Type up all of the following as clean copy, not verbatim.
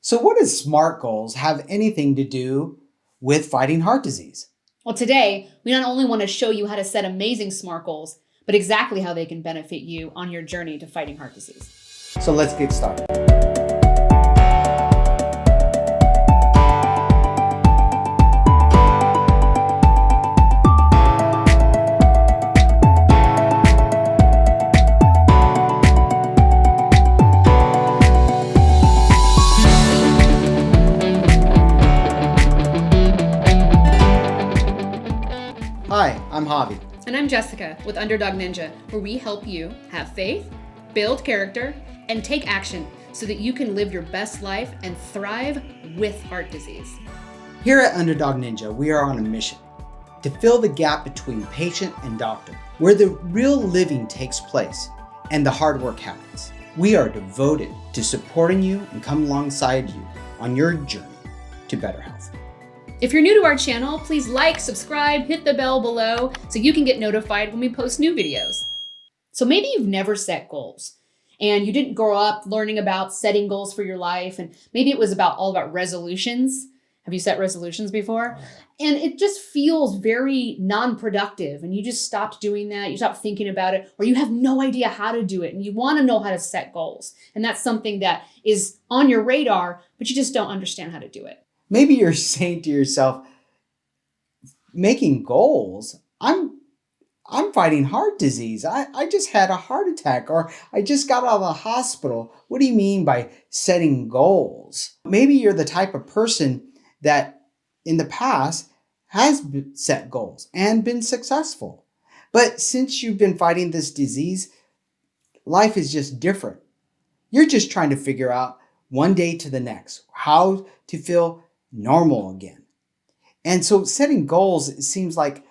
So what does SMART goals have anything to do with fighting heart disease? Well, today, we not only want to show you how to set amazing SMART goals, but exactly how they can benefit you on your journey to fighting heart disease. So let's get started. Hi, I'm Javi. And I'm Jessica with Underdog Ninja, where we help you have faith, build character, and take action so that you can live your best life and thrive with heart disease. Here at Underdog Ninja, we are on a mission to fill the gap between patient and doctor, where the real living takes place and the hard work happens. We are devoted to supporting you and come alongside you on your journey to better health. If you're new to our channel, please like, subscribe, hit the bell below so you can get notified when we post new videos. So maybe you've never set goals and you didn't grow up learning about setting goals for your life, and maybe it was all about resolutions. Have you set resolutions before? And it just feels very non-productive, and you just stopped doing that. You stopped thinking about it, or you have no idea how to do it and you want to know how to set goals. And that's something that is on your radar, but you just don't understand how to do it. Maybe you're saying to yourself, making goals, I'm fighting heart disease. I just had a heart attack, or I just got out of the hospital. What do you mean by setting goals? Maybe you're the type of person that in the past has set goals and been successful. But since you've been fighting this disease, life is just different. You're just trying to figure out one day to the next how to feel normal again. And so setting goals, it seems like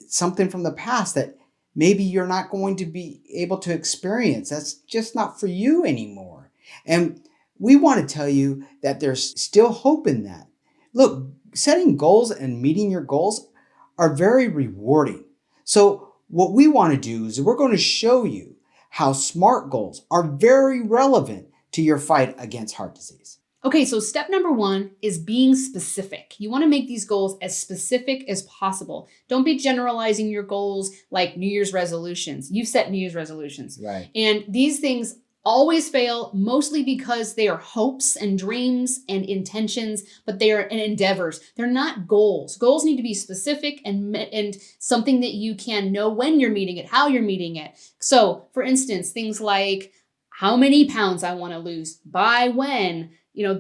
something from the past that maybe you're not going to be able to experience. That's just not for you anymore. And we want to tell you that there's still hope in that. Look, setting goals and meeting your goals are very rewarding. So what we want to do is we're going to show you how SMART goals are very relevant to your fight against heart disease. Okay, so step number 1 is being specific. You want to make these goals as specific as possible. Don't be generalizing your goals like New Year's resolutions. You've set New Year's resolutions. Right. And these things always fail, mostly because they are hopes and dreams and intentions, but they are endeavors. They're not goals. Goals need to be specific and something that you can know when you're meeting it, how you're meeting it. So, for instance, things like how many pounds I want to lose, by when.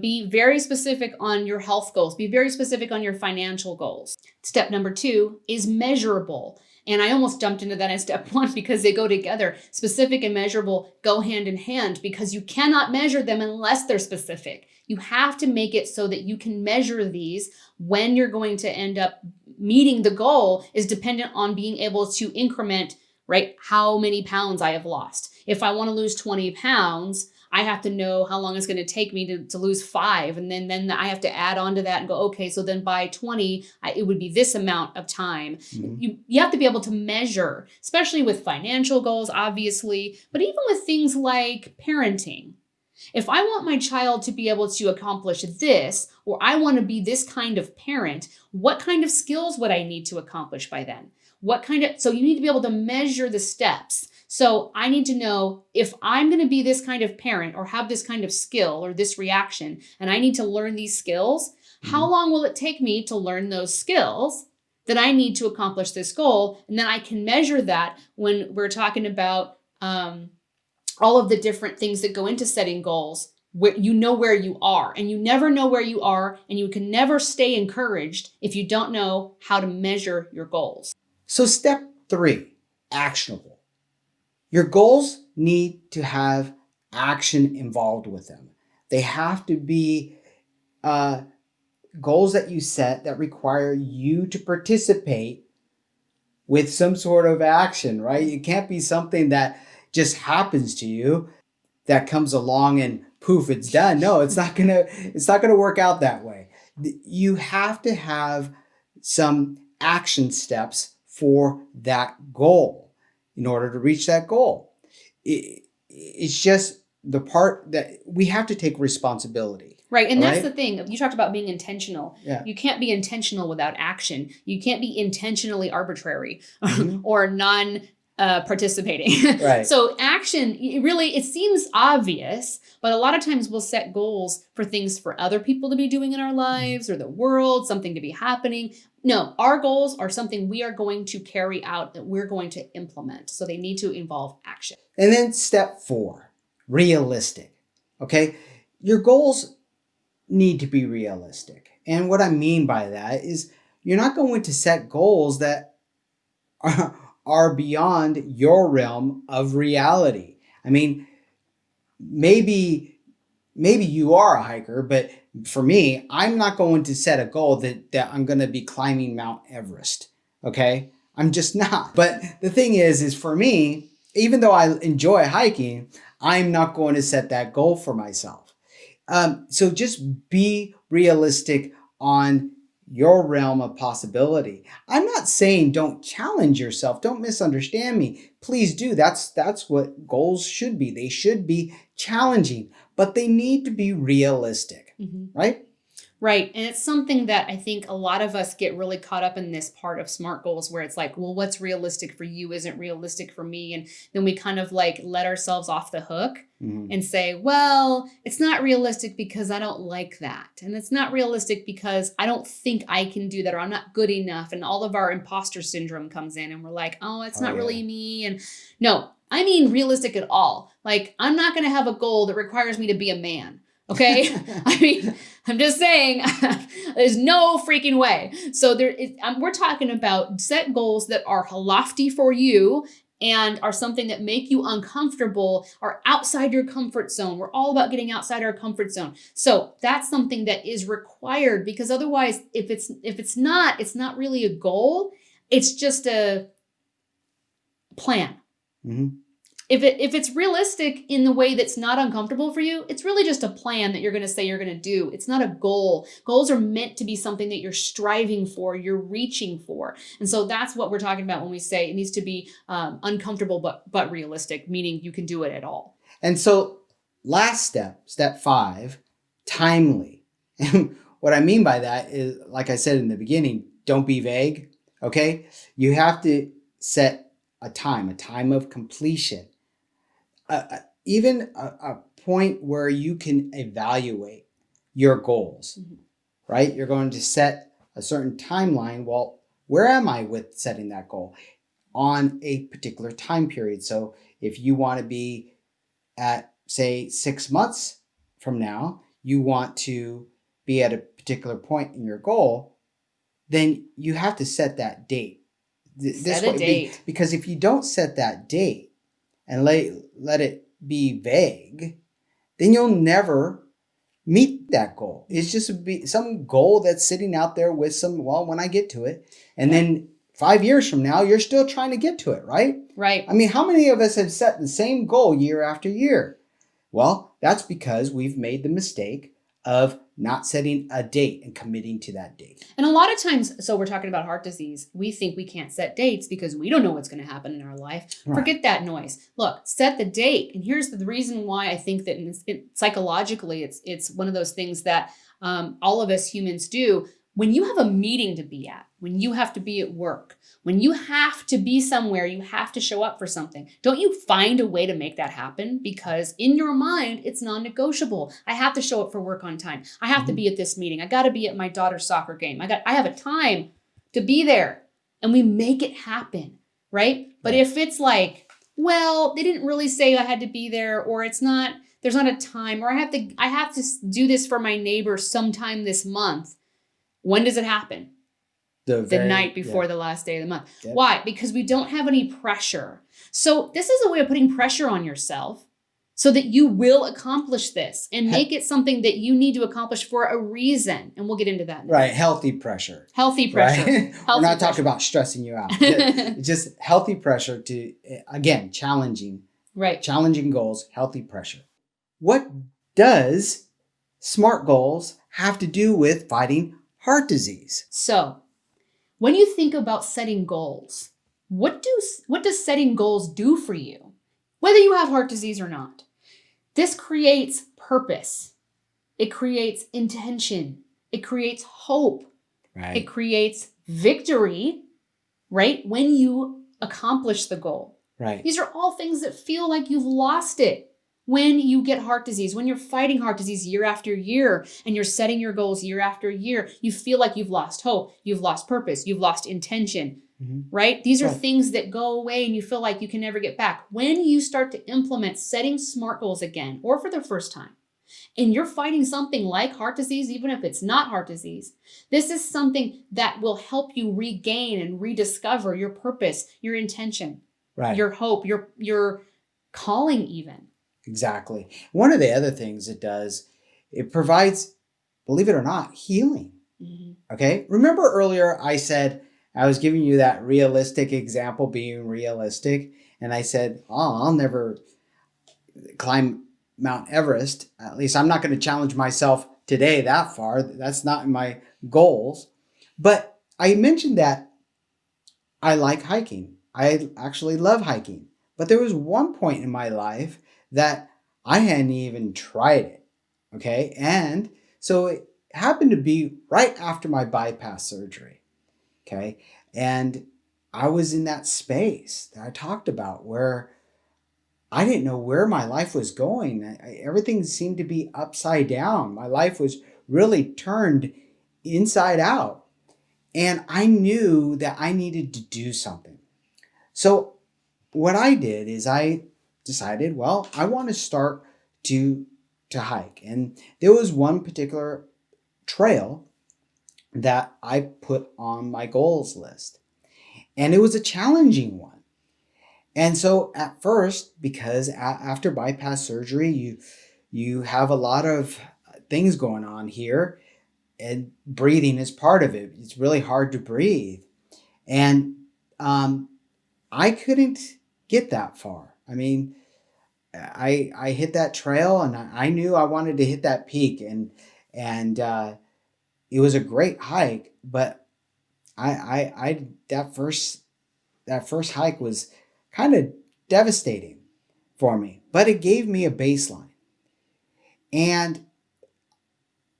Be very specific on your health goals. Be very specific on your financial goals. Step number 2 is measurable. And I almost jumped into that in step 1 because they go together. Specific and measurable go hand in hand because you cannot measure them unless they're specific. You have to make it so that you can measure these. When you're going to end up meeting the goal is dependent on being able to increment, right, how many pounds I have lost. If I want to lose 20 pounds, I have to know how long it's going to take me to lose 5. And then I have to add on to that and go, okay, so then by 20, it would be this amount of time. Mm-hmm. You have to be able to measure, especially with financial goals, obviously, but even with things like parenting. If I want my child to be able to accomplish this, or I want to be this kind of parent, what kind of skills would I need to accomplish by then? So you need to be able to measure the steps. So I need to know if I'm going to be this kind of parent or have this kind of skill or this reaction, and I need to learn these skills, how long will it take me to learn those skills that I need to accomplish this goal? And then I can measure that when we're talking about all of the different things that go into setting goals. You know where you are, and you never know where you are, and you can never stay encouraged if you don't know how to measure your goals. So step 3, actionable. Your goals need to have action involved with them. They have to be goals that you set that require you to participate with some sort of action, right? It can't be something that just happens to you, that comes along and poof, it's done. No, it's not gonna work out that way. You have to have some action steps for that goal in order to reach that goal. It's just the part that we have to take responsibility. Right. And that's right? the thing. You talked about being intentional. Yeah. You can't be intentional without action. You can't be intentionally arbitrary Mhm. or participating. Right. So action, it seems obvious, but a lot of times we'll set goals for things for other people to be doing in our lives or the world, something to be happening. No, our goals are something we are going to carry out, that we're going to implement. So they need to involve action. And then step 4, realistic. Okay. Your goals need to be realistic. And what I mean by that is you're not going to set goals that are beyond your realm of reality. I mean, maybe you are a hiker, but for me, I'm not going to set a goal that I'm going to be climbing Mount Everest. Okay. I'm just not. But the thing is for me, even though I enjoy hiking, I'm not going to set that goal for myself. So just be realistic on your realm of possibility. I'm not saying don't challenge yourself. Don't misunderstand me. Please do. That's what goals should be. They should be challenging, but they need to be realistic, right? Right. And it's something that I think a lot of us get really caught up in, this part of SMART goals where it's like, well, what's realistic for you isn't realistic for me. And then we kind of like let ourselves off the hook and say, well, it's not realistic because I don't like that. And it's not realistic because I don't think I can do that, or I'm not good enough. And all of our imposter syndrome comes in and we're like, oh, it's not really me. And no, I mean realistic at all. Like, I'm not going to have a goal that requires me to be a man. Okay. I mean, I'm just saying there's no freaking way. So we're talking about set goals that are lofty for you and are something that make you uncomfortable, are outside your comfort zone. We're all about getting outside our comfort zone. So that's something that is required, because otherwise, if it's not really a goal. It's just a plan. If it's realistic in the way that's not uncomfortable for you, it's really just a plan that you're going to say you're going to do. It's not a goal. Goals are meant to be something that you're striving for, you're reaching for. And so that's what we're talking about when we say it needs to be uncomfortable but realistic, meaning you can do it at all. And so last step 5, timely. And what I mean by that is, like I said in the beginning, don't be vague, okay? You have to set a time of completion. Even a point where you can evaluate your goals, right? You're going to set a certain timeline. Well, where am I with setting that goal on a particular time period? So if you want to be at, say, 6 months from now, you want to be at a particular point in your goal, then you have to set that date. Set a date. Because if you don't set that date and let it be vague, then you'll never meet that goal. It's just be some goal that's sitting out there with some, well, when I get to it, and then 5 years from now, you're still trying to get to it, right? Right. I mean, how many of us have set the same goal year after year? Well, that's because we've made the mistake of not setting a date and committing to that date. And a lot of times, so we're talking about heart disease, we think we can't set dates because we don't know what's going to happen in our life. Right. Forget that noise. Look, set the date. And here's the reason why I think that psychologically, it's one of those things that all of us humans do. When you have a meeting to be at, when you have to be at work, when you have to be somewhere, you have to show up for something. Don't you find a way to make that happen? Because in your mind, it's non-negotiable. I have to show up for work on time. I have to be at this meeting. I got to be at my daughter's soccer game. I have a time to be there, and we make it happen, right? But if it's like, well, they didn't really say I had to be there, or there's not a time, or I have to do this for my neighbor sometime this month. When does it happen? The night before the last day of the month. Yep. Why? Because we don't have any pressure. So this is a way of putting pressure on yourself so that you will accomplish this and make it something that you need to accomplish for a reason. And we'll get into that. Right. Healthy pressure. Healthy pressure. Right? We're not talking about stressing you out. Just healthy pressure to, again, challenging. Right. Challenging goals, healthy pressure. What does SMART goals have to do with fighting heart disease? So when you think about setting goals, what does setting goals do for you? Whether you have heart disease or not, this creates purpose. It creates intention. It creates hope. Right. It creates victory, right? When you accomplish the goal. Right. These are all things that feel like you've lost it. When you get heart disease, when you're fighting heart disease year after year, and you're setting your goals year after year, you feel like you've lost hope, you've lost purpose, you've lost intention, right? These are things that go away and you feel like you can never get back. When you start to implement setting SMART goals again, or for the first time, and you're fighting something like heart disease, even if it's not heart disease, this is something that will help you regain and rediscover your purpose, your intention, your hope, your calling even. Exactly. One of the other things it does, it provides, believe it or not, healing. Okay. Remember earlier I said, I was giving you that realistic example, being realistic. And I said, oh, I'll never climb Mount Everest. At least I'm not going to challenge myself today that far. That's not in my goals. But I mentioned that I like hiking. I actually love hiking. But there was one point in my life that I hadn't even tried it. Okay. And so it happened to be right after my bypass surgery. Okay. And I was in that space that I talked about where I didn't know where my life was going. Everything seemed to be upside down. My life was really turned inside out. And I knew that I needed to do something. So what I did is I decided, well, I want to start to hike. And there was one particular trail that I put on my goals list. And it was a challenging one. And so at first, because after bypass surgery, you have a lot of things going on here, and breathing is part of it. It's really hard to breathe. And I couldn't get that far. I mean, I hit that trail and I knew I wanted to hit that peak, and it was a great hike, but that first hike was kind of devastating for me, but it gave me a baseline. And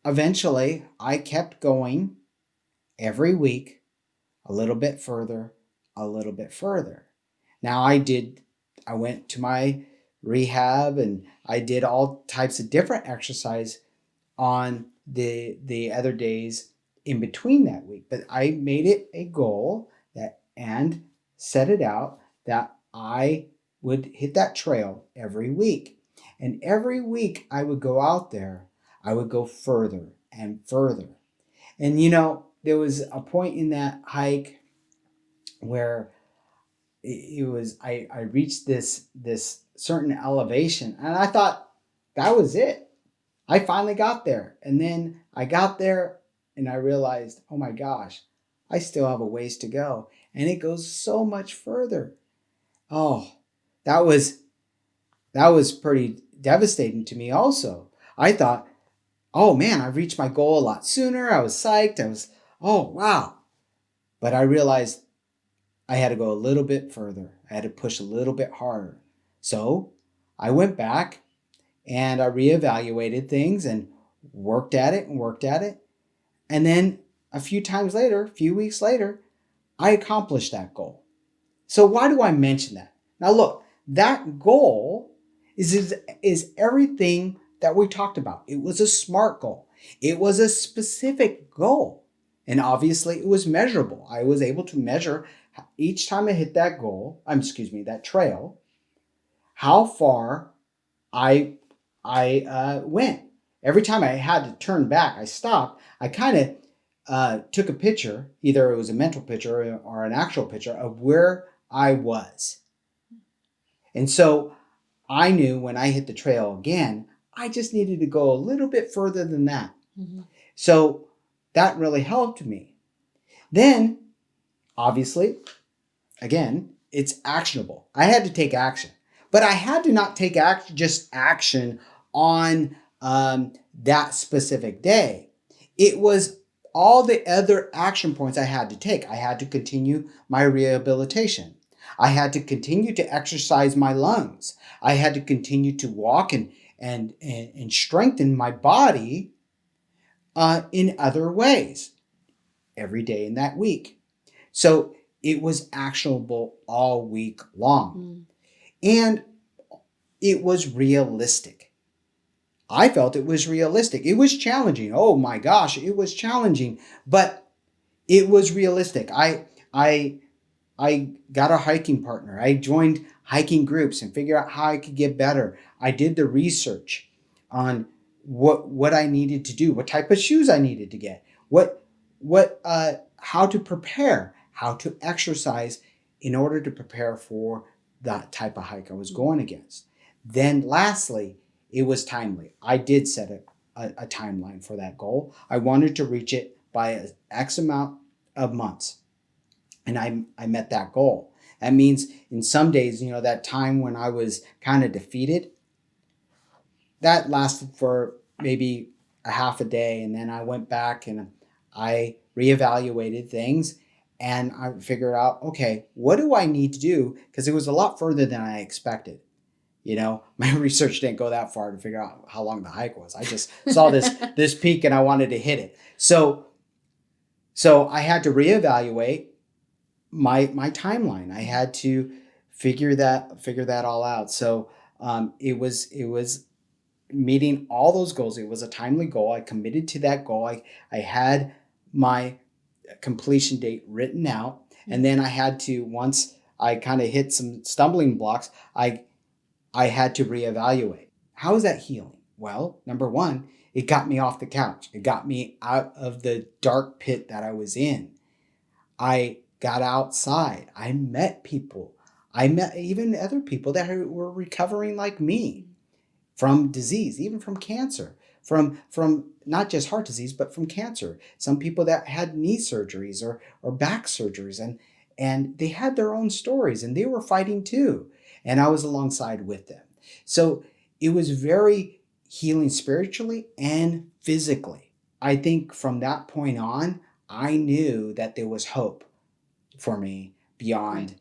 eventually I kept going every week, a little bit further, a little bit further. Now I went to my rehab and I did all types of different exercise on the other days in between that week. But I made it a goal and set it out that I would hit that trail every week. And every week I would go out there, I would go further and further. And there was a point in that hike where I reached this certain elevation, and I thought that was it. I finally got there. And then I got there and I realized, oh my gosh, I still have a ways to go. And it goes so much further. Oh, that was pretty devastating to me also. I thought, oh man, I reached my goal a lot sooner. I was psyched. Oh wow. But I realized I had to go a little bit further. I had to push a little bit harder. So I went back and I reevaluated things and worked at it. And then a few weeks later, I accomplished that goal. So why do I mention that? Now look, that goal is everything that we talked about. It was a SMART goal. It was a specific goal. And obviously it was measurable. I was able to measure each time I hit that goal, that trail, how far I went. Every time I had to turn back, I stopped. I kind of took a picture, either it was a mental picture or an actual picture of where I was. And so I knew when I hit the trail again, I just needed to go a little bit further than that. So that really helped me. Then, obviously, again, it's actionable. I had to take action. But I had to not take action on that specific day. It was all the other action points I had to take. I had to continue my rehabilitation. I had to continue to exercise my lungs. I had to continue to walk and strengthen my body in other ways every day in that week. So it was actionable all week long. And it was realistic. I felt it was realistic. It was challenging. Oh my gosh, it was challenging, but it was realistic. I got a hiking partner. I joined hiking groups and figured out how I could get better. I did the research on what I needed to do, what type of shoes I needed to get, how to prepare, how to exercise in order to prepare for that type of hike I was going against. Then lastly, it was timely. I did set a timeline for that goal. I wanted to reach it by an X amount of months. And I met that goal. That means in some days, that time when I was kind of defeated, that lasted for maybe a half a day. And then I went back and I reevaluated things and I figured out, okay, what do I need to do? Because it was a lot further than I expected. My research didn't go that far to figure out how long the hike was. I just saw this peak and I wanted to hit it. So I had to reevaluate my timeline. I had to figure that all out. So it was meeting all those goals. It was a timely goal. I committed to that goal. I had my completion date written out, and then I had to, once I kind of hit some stumbling blocks, I had to reevaluate. How is that healing? Well, number one, it got me off the couch. It got me out of the dark pit that I was in. I got outside. I met people. I met even other people that were recovering like me from disease, even from cancer, from not just heart disease, but from cancer. Some people that had knee surgeries or back surgeries, and they had their own stories and they were fighting too. And I was alongside with them. So it was very healing spiritually and physically. I think from that point on, I knew that there was hope for me beyond.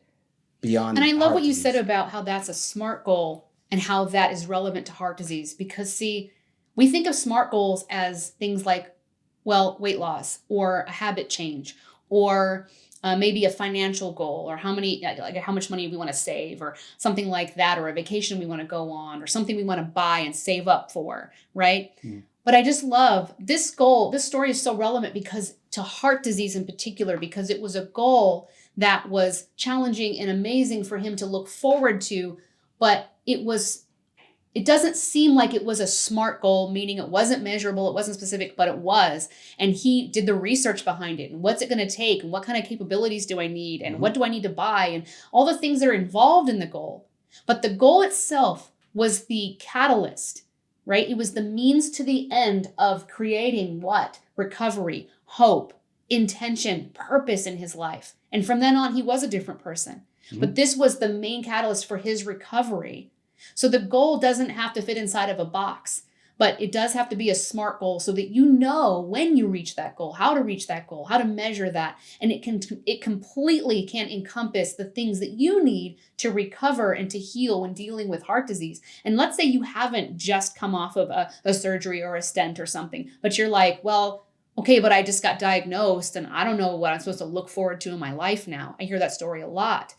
And I love what you disease. said about how that's a SMART goal and how that is relevant to heart disease. Because see, we think of SMART goals as things like, weight loss or a habit change or maybe a financial goal or how much money we want to save or something like that, or a vacation we want to go on or something we want to buy and save up for, right? But I just love this goal. This story is so relevant because to heart disease in particular, because it was a goal that was challenging and amazing for him to look forward to, but it doesn't seem like it was a SMART goal, meaning it wasn't measurable, it wasn't specific, but it was. And he did the research behind it. And what's it going to take? And what kind of capabilities do I need? And what do I need to buy? And all the things that are involved in the goal. But the goal itself was the catalyst, right? It was the means to the end of creating what? Recovery, hope, intention, purpose in his life. And from then on, he was a different person. But this was the main catalyst for his recovery. So the goal doesn't have to fit inside of a box, but it does have to be a SMART goal so that you know when you reach that goal, how to reach that goal, how to measure that. And it completely can encompass the things that you need to recover and to heal when dealing with heart disease. And let's say you haven't just come off of a surgery or a stent or something, but you're like, well, okay, but I just got diagnosed and I don't know what I'm supposed to look forward to in my life now. I hear that story a lot.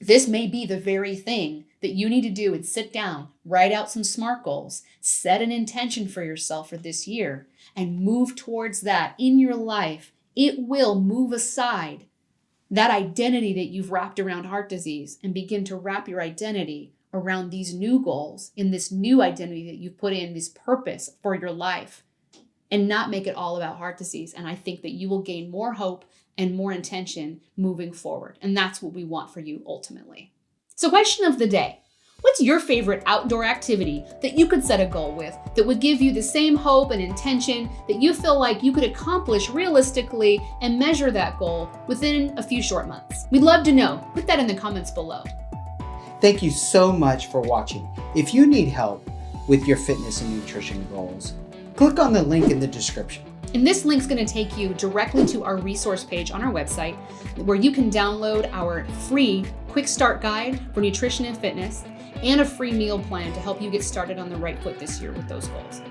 This may be the very thing that you need to do and sit down, write out some SMART goals, set an intention for yourself for this year, and move towards that in your life. It will move aside that identity that you've wrapped around heart disease and begin to wrap your identity around these new goals, in this new identity that you've put in, this purpose for your life, and not make it all about heart disease. And I think that you will gain more hope and more intention moving forward. And that's what we want for you ultimately. So question of the day. What's your favorite outdoor activity that you could set a goal with that would give you the same hope and intention that you feel like you could accomplish realistically and measure that goal within a few short months? We'd love to know. Put that in the comments below. Thank you so much for watching. If you need help with your fitness and nutrition goals, click on the link in the description. And this link's going to take you directly to our resource page on our website where you can download our free quick start guide for nutrition and fitness. and a free meal plan to help you get started on the right foot this year with those goals.